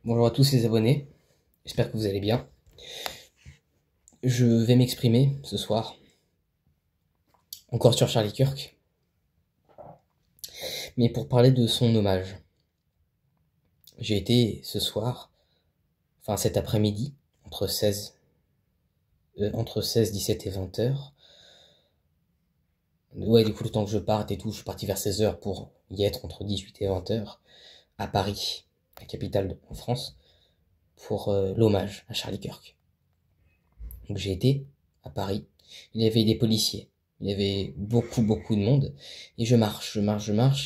Bonjour à tous les abonnés, j'espère que vous allez bien. Je vais m'exprimer ce soir, encore sur Charlie Kirk, mais pour parler de son hommage. J'ai été ce soir, enfin cet après-midi, entre 16, 17 et 20 heures. Ouais, du coup, le temps que je parte et tout, je suis parti vers 16 heures pour y être entre 18 et 20 heures, à Paris, la capitale en France, pour l'hommage à Charlie Kirk. Donc j'ai été à Paris, il y avait des policiers, il y avait beaucoup de monde, et je marche,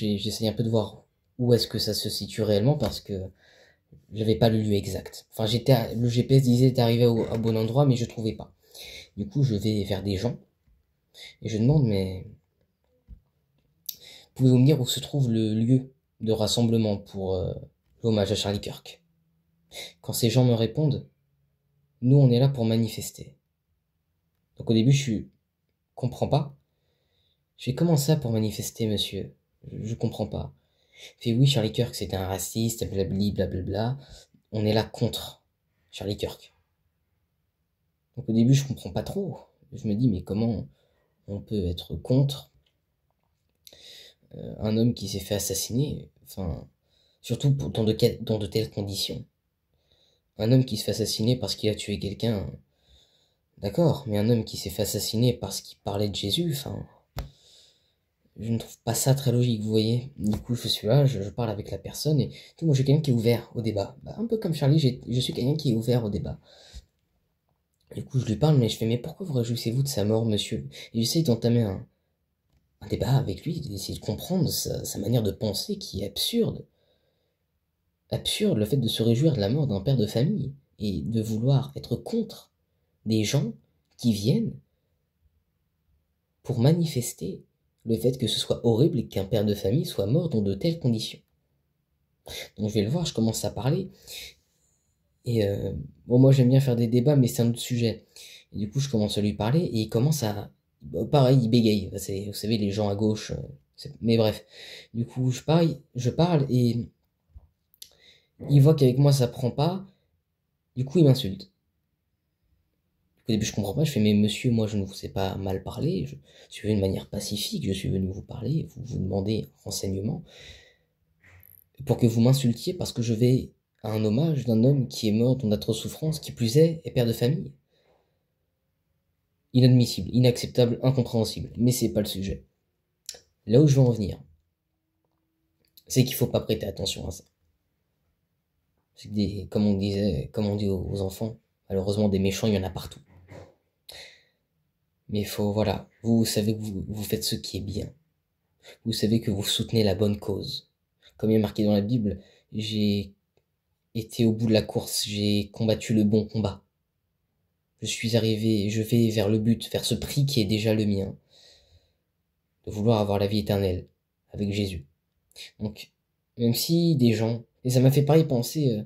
et j'essaye un peu de voir où est-ce que ça se situe réellement, parce que j'avais pas le lieu exact. Enfin, le GPS disait d'arriver au bon endroit, mais je trouvais pas. Du coup, je vais vers des gens, et je demande, mais pouvez-vous me dire où se trouve le lieu de rassemblement pour l'hommage à Charlie Kirk? Quand ces gens me répondent, nous on est là pour manifester. Donc au début, je comprends pas. Je fais comment ça pour manifester, monsieur? Je comprends pas. Il fait oui, Charlie Kirk c'était un raciste, blabli, blablabla. On est là contre Charlie Kirk. Donc au début, je comprends pas trop. Je me dis, mais comment on peut être contre un homme qui s'est fait assassiner? Enfin, surtout dans de telles conditions. Un homme qui se fait assassiner parce qu'il a tué quelqu'un, d'accord, mais un homme qui s'est fait assassiner parce qu'il parlait de Jésus, enfin, je ne trouve pas ça très logique, vous voyez. Du coup, je suis là, je parle avec la personne, et tout, moi, je suis quelqu'un qui est ouvert au débat. Bah, un peu comme Charlie, je suis quelqu'un qui est ouvert au débat. Du coup, je lui parle, mais je fais, mais pourquoi vous réjouissez-vous de sa mort, monsieur? Et j'essaye d'entamer un débat avec lui, d'essayer de comprendre sa manière de penser qui est absurde. Absurde, le fait de se réjouir de la mort d'un père de famille, et de vouloir être contre des gens qui viennent pour manifester le fait que ce soit horrible qu'un père de famille soit mort dans de telles conditions. Donc je vais le voir, je commence à parler, et bon, moi j'aime bien faire des débats, mais c'est un autre sujet. Et du coup, je commence à lui parler, et il commence à... bah, pareil, il bégaye, vous savez, les gens à gauche, mais bref. Du coup, je parle, et il voit qu'avec moi ça prend pas, du coup il m'insulte. Au début, je comprends pas, je fais, mais monsieur, moi je ne vous ai pas mal parlé, je suis venu de manière pacifique, je suis venu vous parler, vous demander renseignement, pour que vous m'insultiez parce que je vais à un hommage d'un homme qui est mort dans d'atroces souffrances, qui plus est père de famille. Inadmissible, inacceptable, incompréhensible, mais c'est pas le sujet. Là où je veux en venir, c'est qu'il faut pas prêter attention à ça. C'est que comme on disait, comme on dit aux enfants, malheureusement des méchants, il y en a partout. Mais il faut, voilà, vous savez que vous faites ce qui est bien. Vous savez que vous soutenez la bonne cause. Comme il est marqué dans la Bible, j'ai été au bout de la course, j'ai combattu le bon combat. Je suis arrivé, je vais vers le but, vers ce prix qui est déjà le mien, de vouloir avoir la vie éternelle avec Jésus. Donc, même si des gens, et ça m'a fait pareil penser,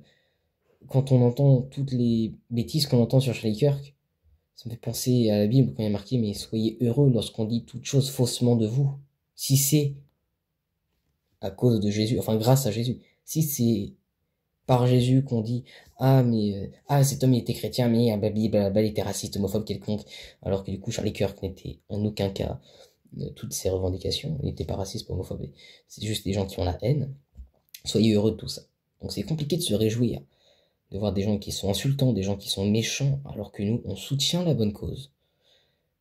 quand on entend toutes les bêtises qu'on entend sur Charlie Kirk, ça me fait penser à la Bible quand il y a marqué, mais soyez heureux lorsqu'on dit toute chose faussement de vous. Si c'est à cause de Jésus, enfin grâce à Jésus, si c'est par Jésus qu'on dit ah cet homme il était chrétien mais blablabla, il était raciste, homophobe, quelconque, alors que du coup Charlie Kirk n'était en aucun cas toutes ces revendications, il n'était pas raciste, pas homophobe, c'est juste des gens qui ont la haine. Soyez heureux de tout ça. Donc c'est compliqué de se réjouir de voir des gens qui sont insultants, des gens qui sont méchants, alors que nous on soutient la bonne cause.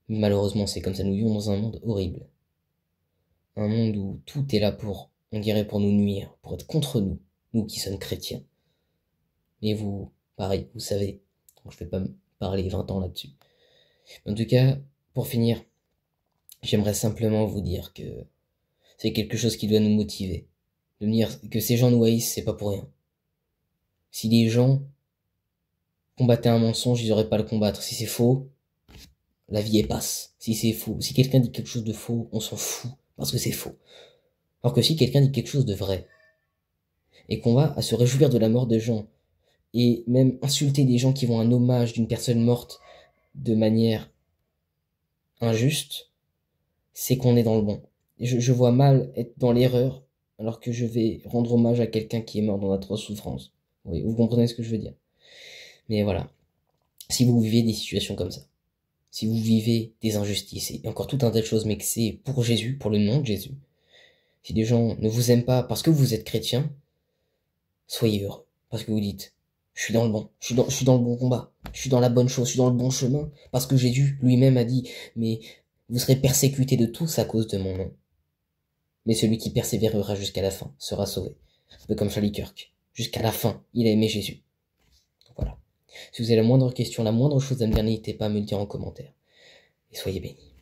Malheureusement c'est comme ça, nous vivons dans un monde horrible, un monde où tout est là pour, on dirait, pour nous nuire, pour être contre nous, nous qui sommes chrétiens. Et vous, pareil, vous savez. Donc je vais pas me parler 20 ans là-dessus. En tout cas, pour finir, j'aimerais simplement vous dire que c'est quelque chose qui doit nous motiver. De me dire que ces gens nous haïssent, c'est pas pour rien. Si les gens combattaient un mensonge, ils auraient pas à le combattre. Si c'est faux, la vie est passe. Si c'est faux, si quelqu'un dit quelque chose de faux, on s'en fout parce que c'est faux. Alors que si quelqu'un dit quelque chose de vrai et qu'on va à se réjouir de la mort des gens et même insulter des gens qui vont à un hommage d'une personne morte de manière injuste, c'est qu'on est dans le bon. Et je vois mal être dans l'erreur alors que je vais rendre hommage à quelqu'un qui est mort dans d'atroces souffrances. Oui, vous comprenez ce que je veux dire. Mais voilà, si vous vivez des situations comme ça, si vous vivez des injustices et encore tout un tas de choses, mais que c'est pour Jésus, pour le nom de Jésus, si des gens ne vous aiment pas parce que vous êtes chrétien, soyez heureux. Parce que vous dites, je suis dans le bon, je suis dans le bon combat, je suis dans la bonne chose, je suis dans le bon chemin. Parce que Jésus lui-même a dit, mais vous serez persécutés de tous à cause de mon nom. Mais celui qui persévérera jusqu'à la fin sera sauvé. Un peu comme Charlie Kirk. Jusqu'à la fin, il a aimé Jésus. Voilà. Si vous avez la moindre question, la moindre chose à me dire, n'hésitez pas à me le dire en commentaire. Et soyez bénis.